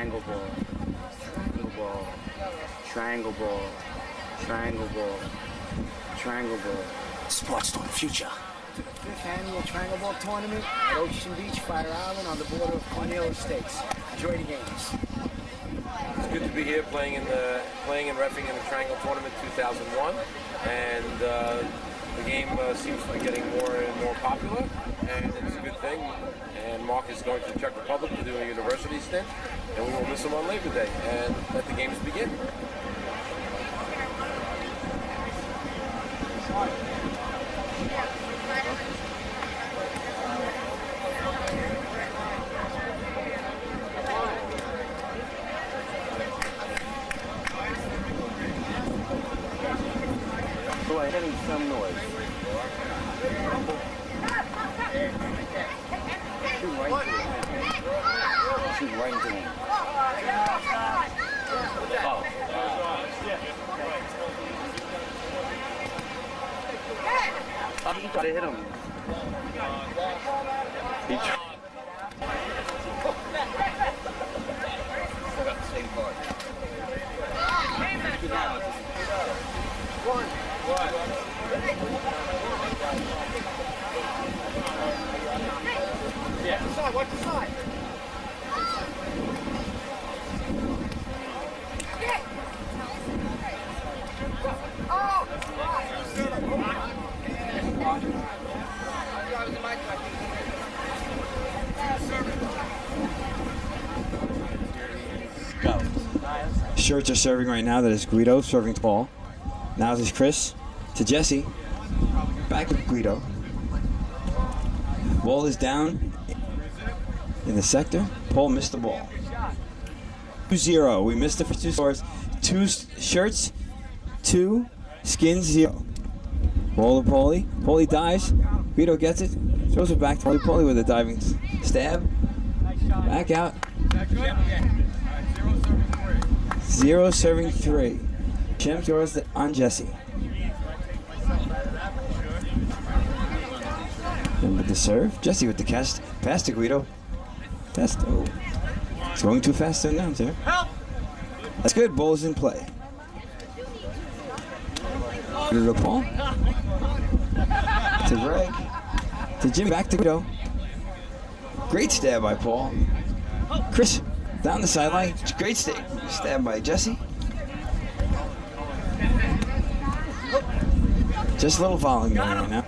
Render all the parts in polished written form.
Triangle ball. Triangle ball. Triangle ball. Triangle ball. Triangle ball. Sports for the future. To the 5th annual Triangle Ball tournament at Ocean Beach, Fire Island on the border of Cornell Estates. Enjoy the games. It's good to be here playing and reffing in the Triangle Tournament 2001, and the game seems to be getting more and more popular, and it's a good thing. And Mark is going to the Czech Republic to do a university stint, and we will miss him on Labor Day, and let the games begin. So I'm hearing some noise. Shoot right into him. Oh. He tried to hit him. He tried. Set up the same card. Yeah, the side, watch the side. Go. Shirts are serving right now. That is Guido serving to Paul. Now this is Chris to Jesse. Back to Guido. Ball is down in the sector. Paul missed the ball. 2-0. We missed it for 2 scores. 2 shirts, 2 skins, 0. Ball to Paulie. Paulie dives. Guido gets it. Throws it back to Paulie. Paulie with a diving stab. Back out. 0 serving 3. Jim throws it on Jesse. And with the serve, Jesse with the catch. Pass to Guido. Test. Oh. It's going too fast there now, sir. That's good. Ball is in play. To Paul. To Greg. To Jimmy. Back to Guido. Great stab by Paul. Chris down the sideline. Great stab by Jesse. Just a little volume going on now.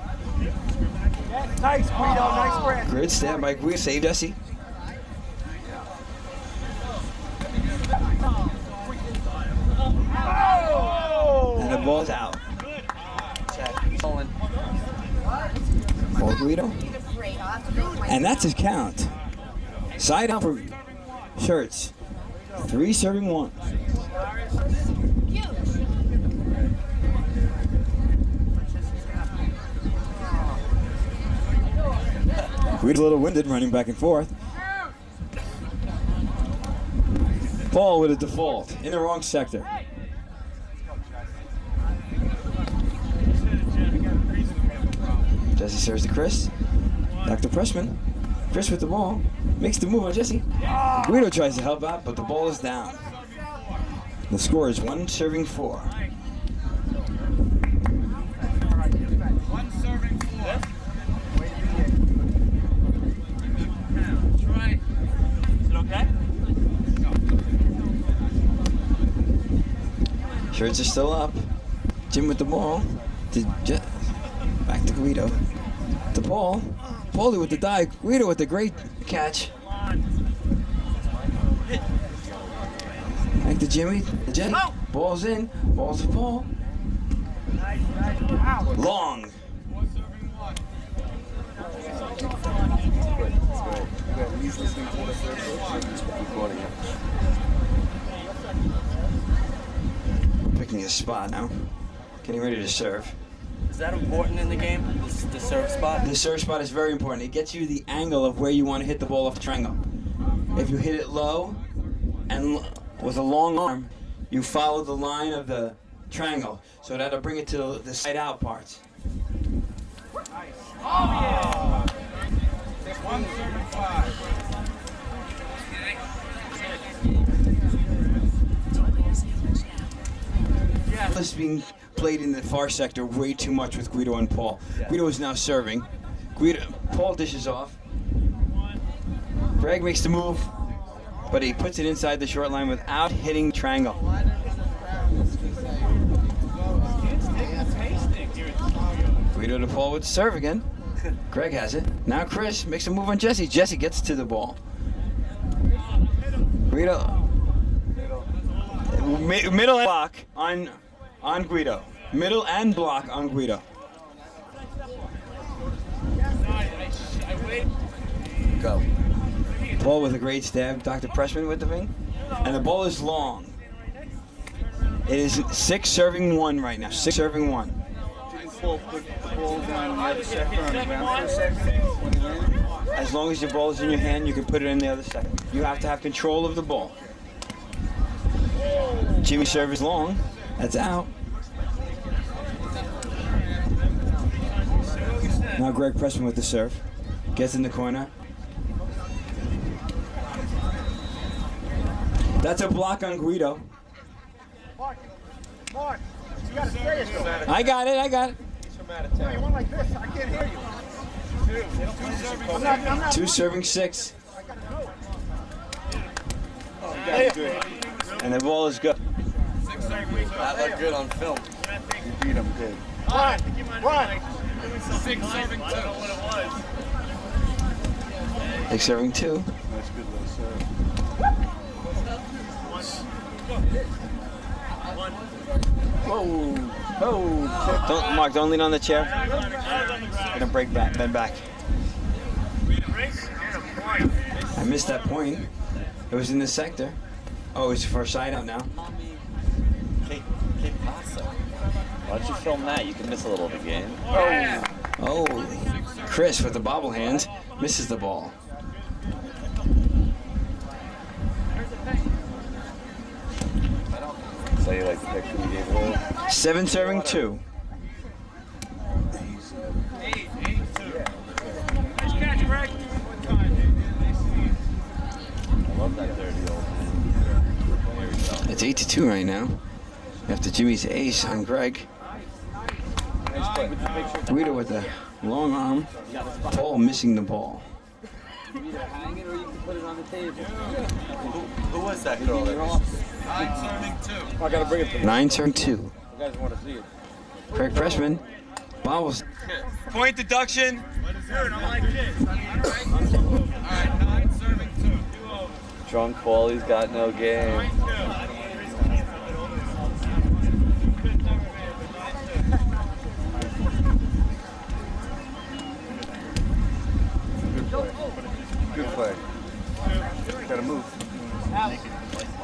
Nice, Guido. Nice breath. Great stab by Guido. Save Jesse. And the ball's out. For Guido. And that's his count. Side out for shirts. 3 serving 1. Guido's a little winded running back and forth. Ball with a default in the wrong sector. Jesse serves to Chris. Back to Pressman. Chris with the ball. Makes the move on Jesse. Guido tries to help out, but the ball is down. The score is 1 serving 4. 1 serving 4. Try. Is it okay? Shirts are still up. Jim with the ball. Back to Guido. The ball. Paulie with the dive. Guido with the great catch. Back to Jimmy. Jenny. Ball's in. Ball's to Paul. Long. Picking his spot now. Getting ready to serve. Is that important in the game, the serve spot? The serve spot is very important. It gets you the angle of where you want to hit the ball off the triangle. If you hit it low and with a long arm, you follow the line of the triangle. So that'll bring it to the side out parts. Nice. Oh! 135. This is being played in the far sector way too much with Guido and Paul. Guido is now serving. Paul dishes off. Greg makes the move, but he puts it inside the short line without hitting triangle. Guido to Paul with the serve again. Greg has it. Now Chris makes a move on Jesse. Jesse gets to the ball. Guido. Middle block on Guido. Middle and block on Guido. Go. Paul with a great stab. Dr. Pressman with the thing. And the ball is long. It is 6 serving 1 right now. 6 serving 1. As long as your ball is in your hand, you can put it in the other side. You have to have control of the ball. Jimmy's serve is long. That's out. Now Greg Pressman with the serve. Gets in the corner. That's a block on Guido. Mark, you gotta stay as though. I got it. No, you want like this, I can't hear you. I'm not 2 serving 6. And the ball is good. That looked good on film. You beat him good. Run! 6 serving 2. 6 serving 2. That's good little serve. Don't lean on the chair. You're gonna break back, bend back. I missed that point. It was in the sector. Oh, it's for a side out now. Why don't you film that? You can miss a little of the game. Oh, Chris with the bobble hand misses the ball. So you like the picture we gave her? 7 serving 2. I love that dirty old man. It's 8-2 right now. After Jimmy's ace on Greg. Guido with the long arm. Paul missing the ball. Either hang it or you can put it on the table. Who was that girl? 9 serving 2. I gotta bring it to 9 serving 2. you guys want to see it. Craig Pressman. Bobbles. Point deduction. Dude, I'm like this. Alright, 9 serving 2. Drunk Quality's got no game. Good play. Gotta move.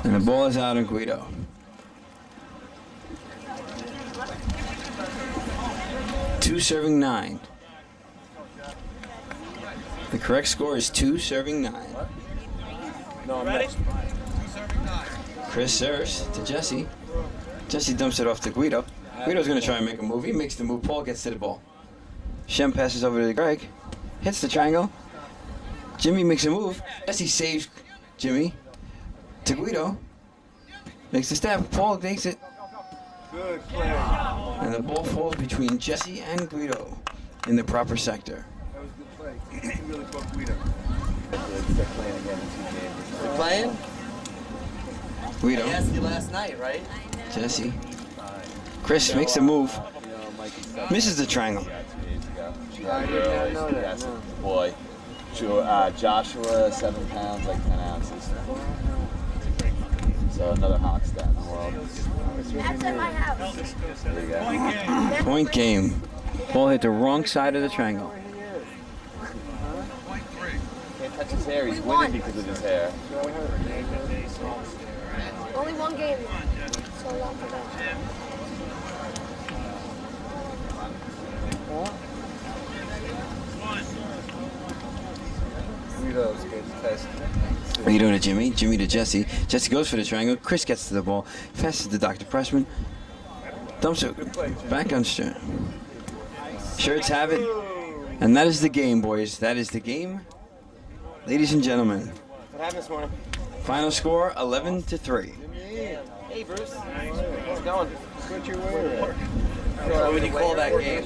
And the ball is out on Guido. Two serving 9. The correct score is 2 serving 9. No, I'm next. Chris serves to Jesse. Jesse dumps it off to Guido. Guido's going to try and make a move. He makes the move. Paul gets to the ball. Shem passes over to Greg. Hits the triangle. Jimmy makes a move. Jesse saves Jimmy. To Guido. Makes the stab. Paul takes it. Good play. And the ball falls between Jesse and Guido in the proper sector. That was a good play. You really broke Guido. They're playing again in 2 games. You're playing? Guido. I asked you last night, right? Jesse. Chris makes a move. You know, Mikey said Misses the triangle. 2 days ago. She I got didn't know that, yes, no. boy. Joshua, 7 pounds, like 10 ounces. So another hot stat in the world. That's at my house. There you go. Point game. Ball hit the wrong side of the triangle. Can't touch his hair. He's winning because of his hair. Only one game. So long for that. Guido's good test. What are you doing to Jimmy? Jimmy to Jesse. Jesse goes for the triangle. Chris gets to the ball. Passes to Dr. Pressman. Dumps it back on straight. Shirts have it. And that is the game, boys. That is the game. Ladies and gentlemen. What happened this morning? Final score 11-3. Hey, Bruce. How's it going? What would you call that game?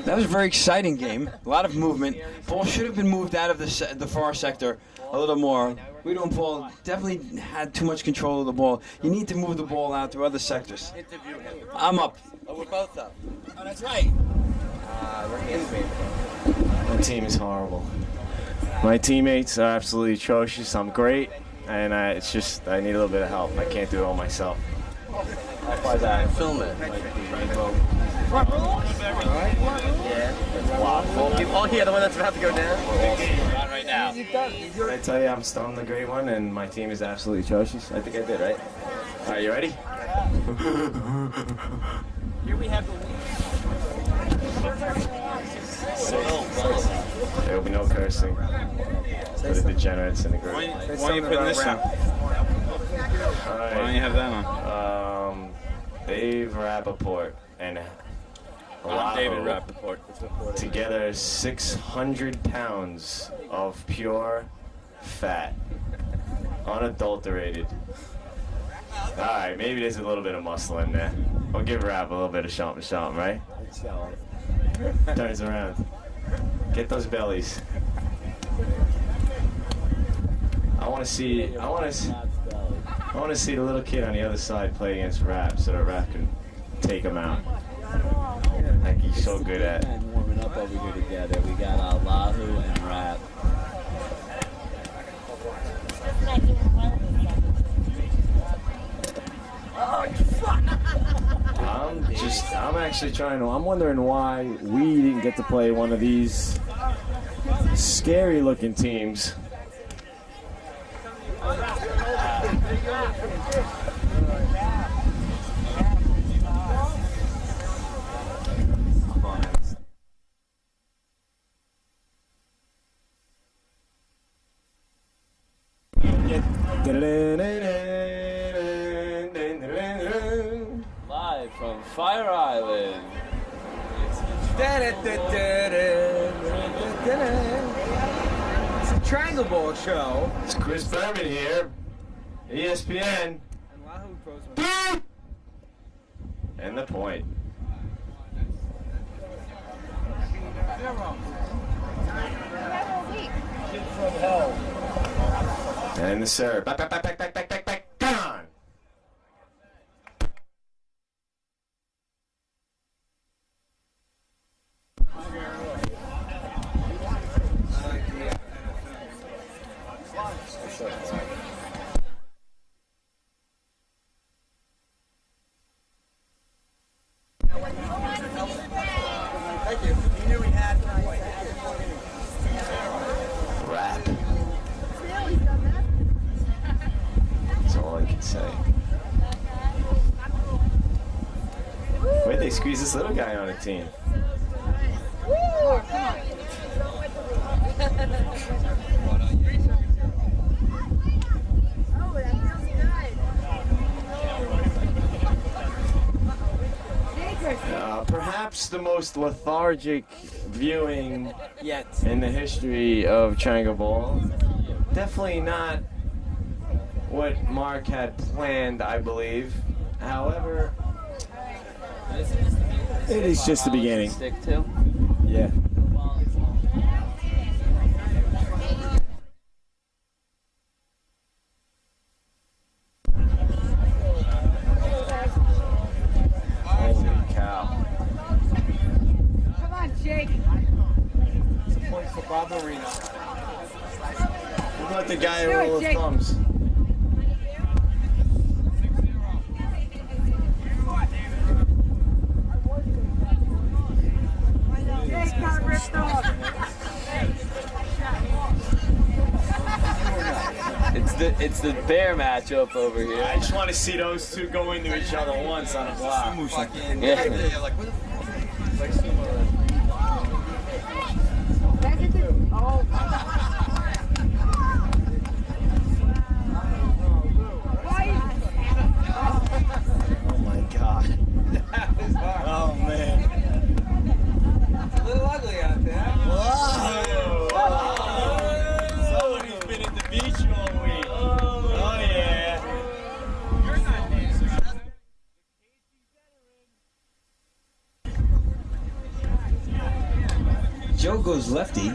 That was a very exciting game. A lot of movement. Ball should have been moved out of the far sector a little more. Guido and Paul definitely had too much control of the ball. You need to move the ball out to other sectors. Interview him. I'm up. Oh, we're both up. Oh, that's right. We're handsmade. My team is horrible. My teammates are absolutely atrocious. I'm great, and it's just I need a little bit of help. I can't do it all myself. How far is that? Film it. Oh, yeah, the one that's about to go down? Not right now. Did I tell you I'm the great one, and my team is absolutely atrocious? I think I did, right? All right, you ready? Here we have the There will be no cursing for the degenerates in the group. Why are you putting this on? All Why don't you right. have that on? Dave Rappaport and David Oahu, Rappaport. together 600 pounds of pure fat, unadulterated. All right, maybe there's a little bit of muscle in there. We'll give Rapp a little bit of something, right? Turns around. Get those bellies. I want to see the little kid on the other side play against Rapp so that Rapp can take him out. Like he's so good at. And warming up over here together. We got Oahu and Rapp. I'm wondering why we didn't get to play one of these scary looking teams. Live from Fire Island. It's a Trangleball show. It's Chris Berman here, ESPN, and the point. And the serve. Back. Gone. Rap. That's all I can say. Where'd they squeeze this little guy on a team? Perhaps the most lethargic viewing Yet. in the history of Trangleball. Definitely not what Mark had planned, I believe. However, it is just the beginning. Stick to. Yeah. Holy cow. Come on, Jake. Point for Bob Marino. Look like the guy with all the thumbs. It's the bear matchup over here. I just want to see those two go into each other once on a block. Yeah. Oh my god. Oh man. It's a little ugly out there. Somebody's been at the beach all week. Oh yeah. Joe goes lefty.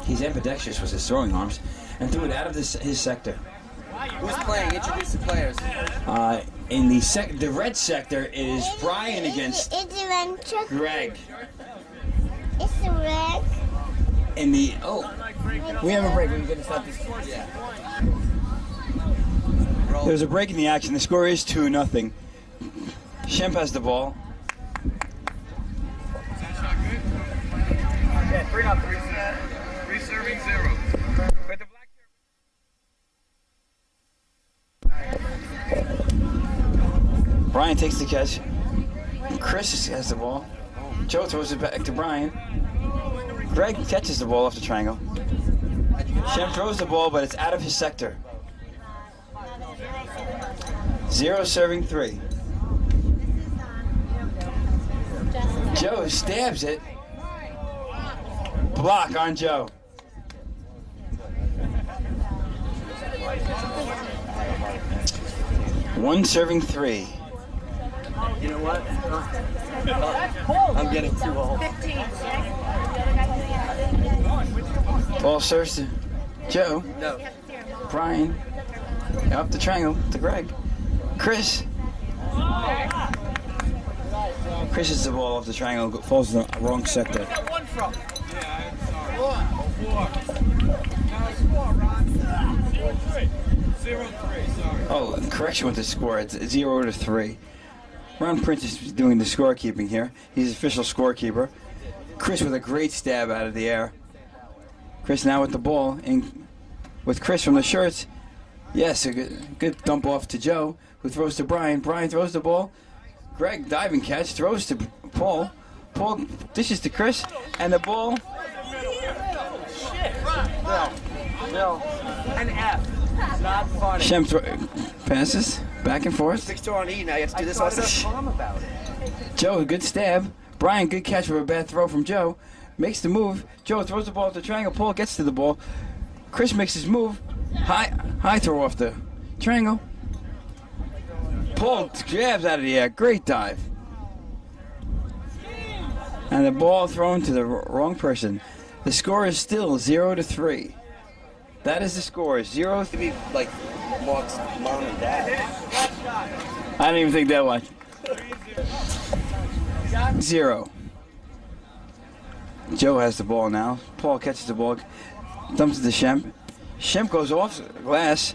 He's ambidextrous with his throwing arms, and threw it out of his sector. Who's playing? Introduce the players. In the red sector is Brian against Greg. It's the red. In the We have a break. We're going to start this. Yeah. there's a break in the action. The score is 2-0. Shemp has the ball. Yeah, 3-0. 3 serving 0. With the black Brian takes the catch. Chris has the ball. Joe throws it back to Brian. Greg catches the ball off the triangle. Shem throws the ball, but it's out of his sector. 0 serving 3. Joe stabs it. Block on Joe. One serving 3. You know what? I'm getting too old. Ball serves to Joe. No. Brian. Up the triangle to Greg. Chris. Chris hits the ball off the triangle, falls in the wrong sector. Oh, correction with the score. It's 0-3. Ron Prince is doing the scorekeeping here. He's official scorekeeper. Chris with a great stab out of the air. Chris now with the ball, and with Chris from the shirts. Yes, a good dump off to Joe, who throws to Brian. Brian throws the ball. Greg diving catch, throws to Paul. Paul dishes to Chris, and the ball. No. An F. It's not funny. Shem passes back and forth. 6-2 on E. Now you have to do this also. Joe, a good stab. Brian, good catch with a bad throw from Joe. Makes the move. Joe throws the ball at the triangle. Paul gets to the ball. Chris makes his move. High throw off the triangle. Paul jabs out of the air. Great dive. And the ball thrown to the wrong person. The score is still 0-3. That is the score. 0-3. Maybe like Mark's mom and dad. I don't even think they'll watch. 0. Joe has the ball now. Paul catches the ball, dumps it to Shemp. Shemp goes off glass.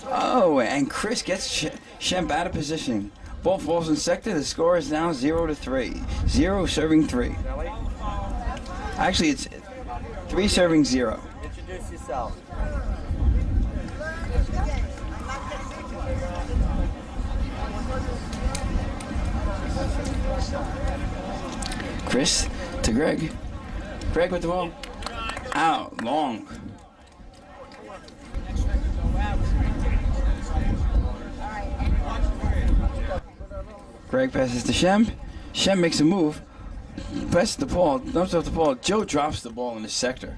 Oh, and Chris gets Shemp out of position. Ball falls in sector. The score is now 0-3. 0 serving 3. Actually, it's 3 serving 0. Introduce yourself. Chris to Greg. Greg with the ball. Out, long. Greg passes to Shem. Shem makes a move. Passes the ball, dumps off the ball. Joe drops the ball in his sector.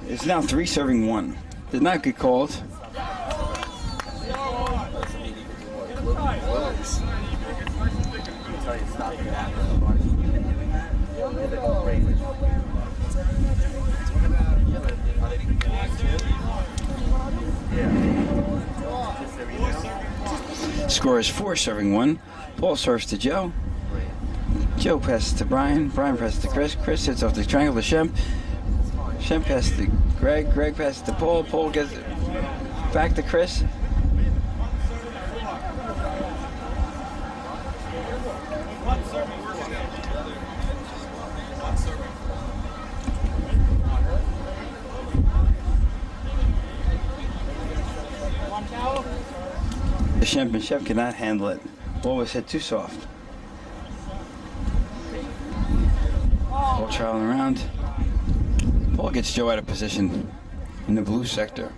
It's now 3 serving 1. Did not get called. Score is 4 serving 1. Paul serves to Joe. Joe passes to Brian. Brian passes to Chris. Chris hits off the triangle to Shemp. Shemp passes to Greg. Greg passes to Paul. Paul gets it back to Chris. Shemp and Shemp cannot handle it. Ball was hit too soft. Ball traveling around. Ball gets Joe out of position in the blue sector.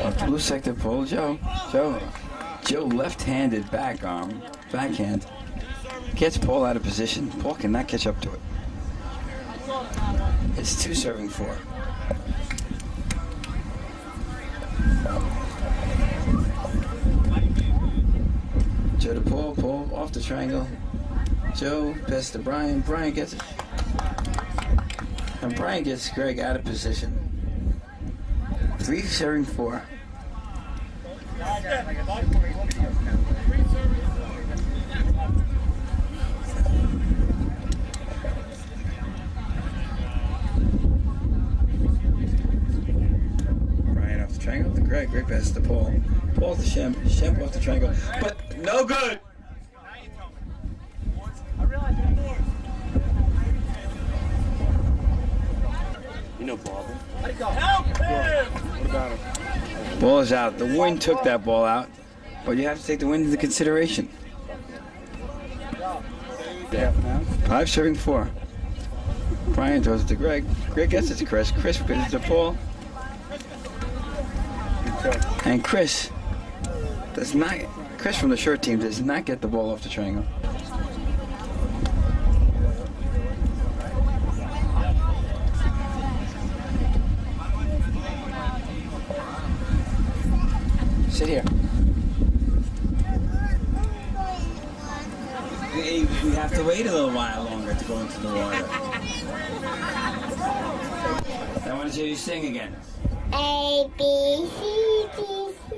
Off the blue sector, pull Joe. Joe left-handed backhand. Gets Paul out of position. Paul cannot catch up to it. It's 2 serving 4. Joe to Paul. Paul off the triangle. Joe pass to Brian. Brian gets it. And Brian gets Greg out of position. 3 serving 4. Brian off the triangle to Greg. Greg passes to Paul. Paul to Shemp. Shemp off the triangle. But no good! Ball is out. The wind took that ball out, but you have to take the wind into consideration. 5 serving 4. Brian throws it to Greg. Greg gets it to Chris. Chris gets it to Paul. And Chris does not. Chris from the short team does not get the ball off the triangle. Sit here. We have to wait a little while longer to go into the water. I want to hear you sing again. A, B, C, D, C.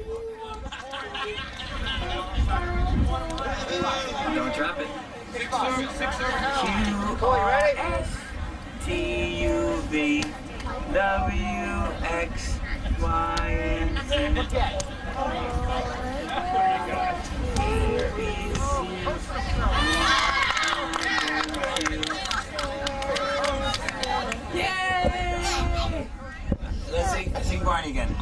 Don't drop it. Q-R-S-T-U-V W-X-Y-N-Z. Let's sing Barney again.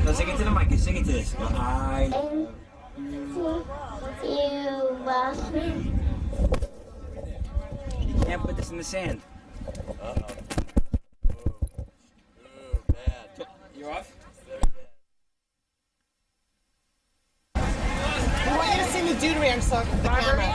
Let's sing it to the mic. Sing it to this. You can't put this in the sand. Bad. You're off? I want you to sing the Deuteram song for the camera.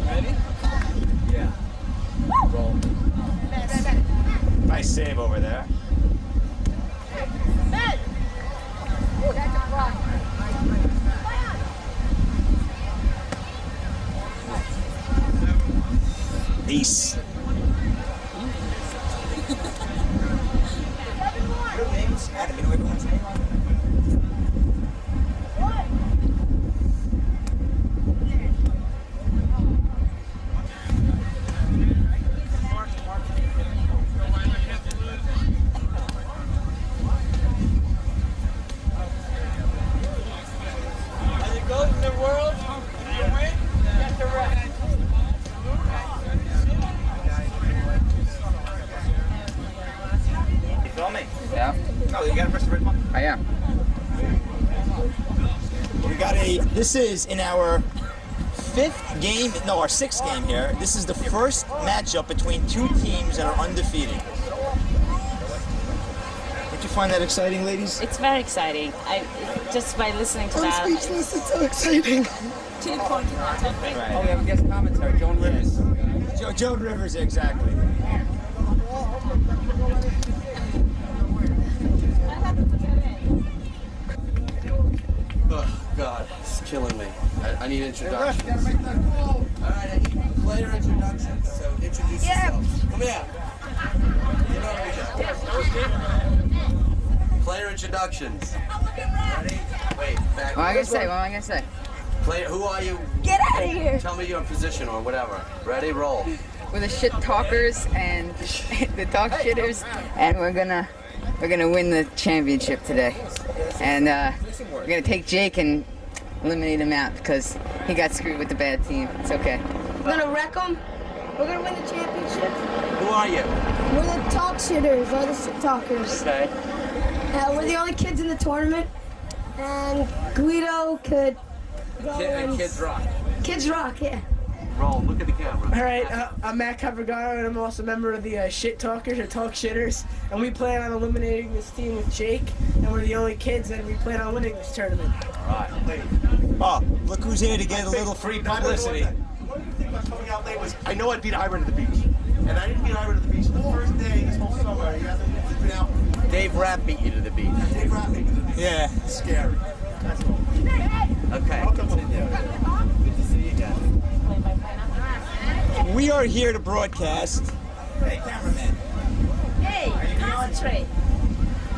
Ready? Yeah. Roll. Nice save over there. Ace. Yeah. Oh, you got to press the red button? I am. We got this is in our 5th game, no, our 6th game here. This is the first matchup between 2 teams that are undefeated. Did you find that exciting, ladies? It's very exciting. Just by listening to that. I'm speechless, it's so exciting. 2 points in that time. Right. Oh, we have a guest commentary, Joan Rivers. Joan Rivers, exactly. Oh, God, it's killing me. I need introductions. All right, I need player introductions. So introduce yourselves. Come here. Get over here. Player introductions. Ready? Wait, back. What am I gonna say? What am I gonna say? Player, who are you? Get out of here! Tell me your position or whatever. Ready? Roll. We're the shit talkers and the talk shitters, and we're gonna win the championship today. And we're gonna take Jake and eliminate him out because he got screwed with the bad team. It's okay. We're gonna wreck them. We're gonna win the championship. Who are you? We're the talk shitters, or the shit talkers. Okay. We're the only kids in the tournament, and Guido could go and Kids rock. Kids rock, yeah. Roll. Look at the camera. All right, I'm Matt Cabragaro, and I'm also a member of the Shit Talkers, or Talk Shitters, and we plan on eliminating this team with Jake, and we're the only kids, and we plan on winning this tournament. All right. Wait. Oh, look who's here to get a little free publicity. One thing about coming out late was I know I'd beat Ira to the beach, and I didn't beat Ira to the beach the first day this whole summer. You guys have been out. Dave Rapp beat you to the beach. Dave Rapp beat me to the beach. Yeah. It's scary. Okay. Continue. Good to see you guys. We are here to broadcast. Hey, cameraman. Hey, concentrate.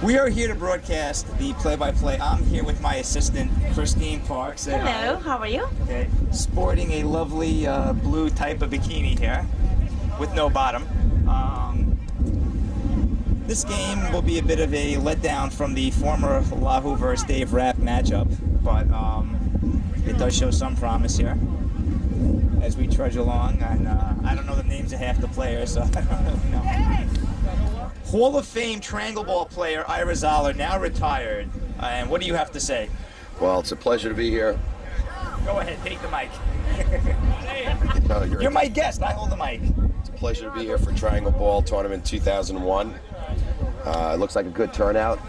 We are here to broadcast the play-by-play. I'm here with my assistant, Christine Parks. Hello, how are you? Okay. Sporting a lovely blue type of bikini here with no bottom. This game will be a bit of a letdown from the former Lahu versus Dave Rapp matchup, but it does show some promise here as we trudge along. And I don't know the names of half the players, so I don't really know. Hall of Fame Trangleball player Ira Zoller, now retired. And what do you have to say? Well, it's a pleasure to be here. Go ahead, take the mic. No, You're my guest. I hold the mic. It's a pleasure to be here for Trangleball Tournament 2001. It looks like a good turnout.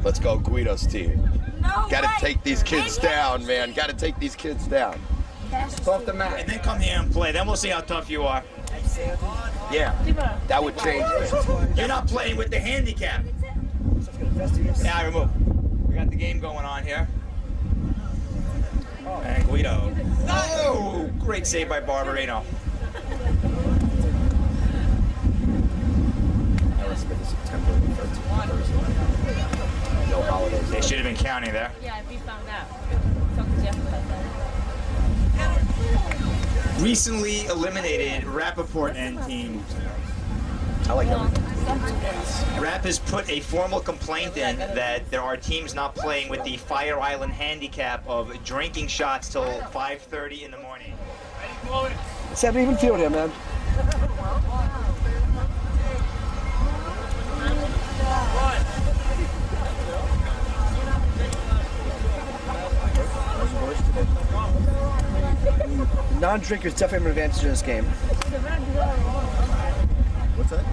Let's go Guido's team. Got to take these kids down, man. Got to take these kids down. Off the mat. And then come here and play. Then we'll see how tough you are. Yeah, that would change things. You're not playing with the handicap. Yeah, I remove. We got the game going on here. And Guido. Oh, great save by Barbarino. September 13th, Thursday. No holidays. They should have been counting there. Yeah, we found out. Talk to Jeff about that. Recently eliminated Rappaport and team. I like that. Rapp has put a formal complaint in that there are teams not playing with the Fire Island handicap of drinking shots till 5:30 in the morning. Let's have an even field here, man. Non-drinkers definitely have an advantage in this game. What's that?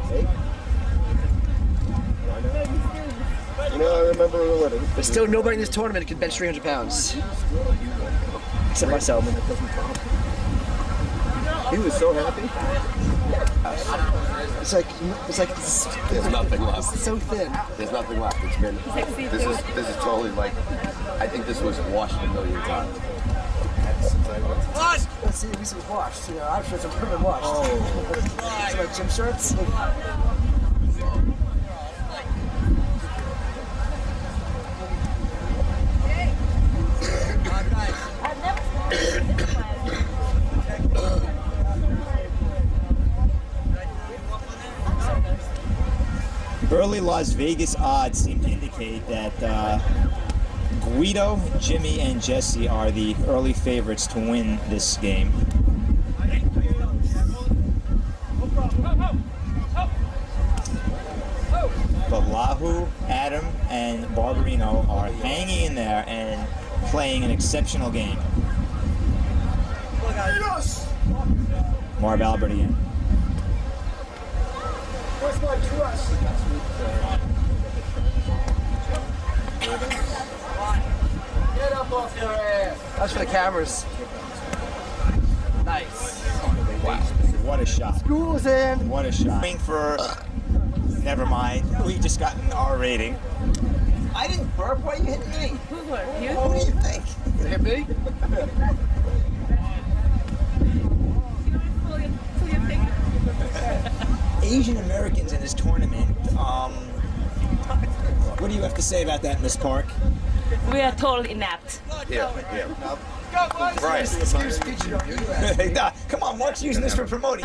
Hey? You know, I remember But still, nobody in this tournament can bench 300 pounds. Except myself. he was so happy. It's like There's nothing left. it's so thin. There's nothing left. It's been. This is totally like. I think this was washed a million times. Let's see, at least it was washed. You know, I'm sure it's been washed. Oh. So like gym shirts. Early Las Vegas odds seem to indicate that Guido, Jimmy, and Jesse are the early favorites to win this game. But Lahu, Adam, and Barbarino are hanging in there and playing an exceptional game. Marv Albert again. Where's my trust? Get up off your ass. That's for the cameras. Nice. Wow. What a shot. School's in. What a shot. For, never mind. We just got an R rating. I didn't burp. Why are you hitting me? Who were you? What do you think? You hit me? Pull your finger. Asian Americans in this tournament. What do you have to say about that, Miss Park? We are totally inept. Yeah. Right. Nah, come on, Mark's using this for promoting.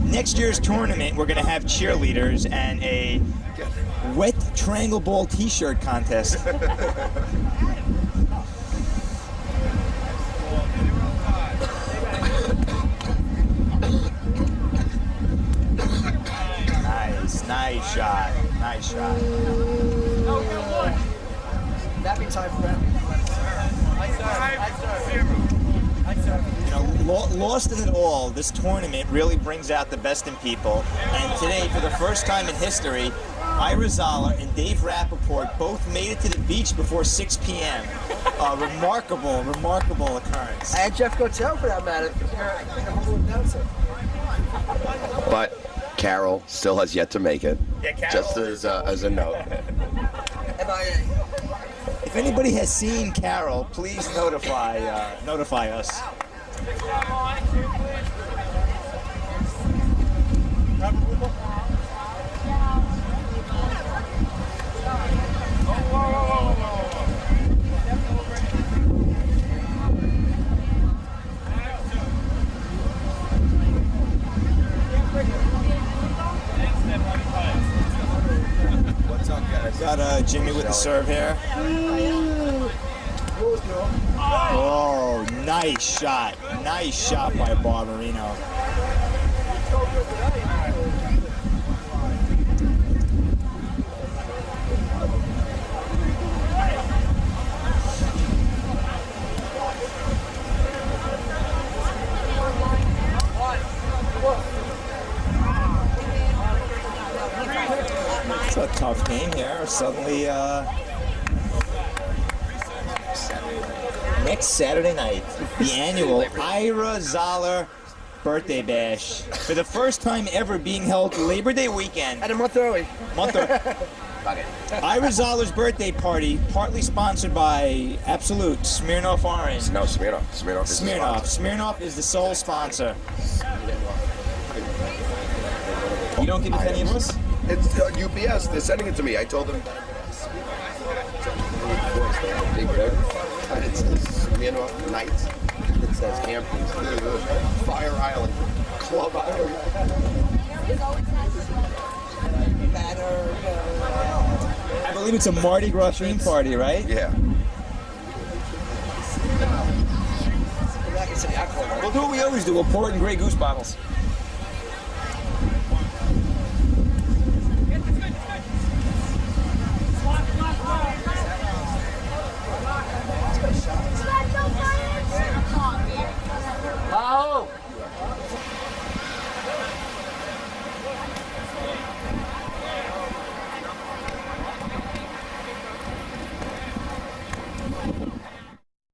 Next year's tournament, we're going to have cheerleaders and a wet Trangleball t-shirt contest. Nice shot. Nice shot. time for that. You know, lost in it all, this tournament really brings out the best in people. And today, for the first time in history, Ira Zoller and Dave Rappaport both made it to the beach before 6 p.m. A remarkable, remarkable occurrence. And Jeff Gotell, for that matter. But Carol still has yet to make it. Yeah, Carol. Just as a note. If anybody has seen Carol, please notify us. What's up, guys? Got Jimmy with the serve here. Oh, nice shot. Nice shot by Barbarino. It's a tough game here. Suddenly, next Saturday night, the annual Ira Zoller Birthday Bash. For the first time ever being held Labor Day weekend. And a month early. Ira Zoller's birthday party, partly sponsored by Absolute, Smirnoff Orange. No, Smirnoff. Smirnoff is the sponsor. Smirnoff is the sole sponsor. You don't give it to any of us? It's UPS. They're sending it to me. I told them. Big bag. And it says Smirnoff Nights. It says Hamptons. Fire Island. Club Island. I believe it's a Mardi Gras theme party, right? Yeah. We'll do what we always do. We'll pour it in Grey Goose bottles.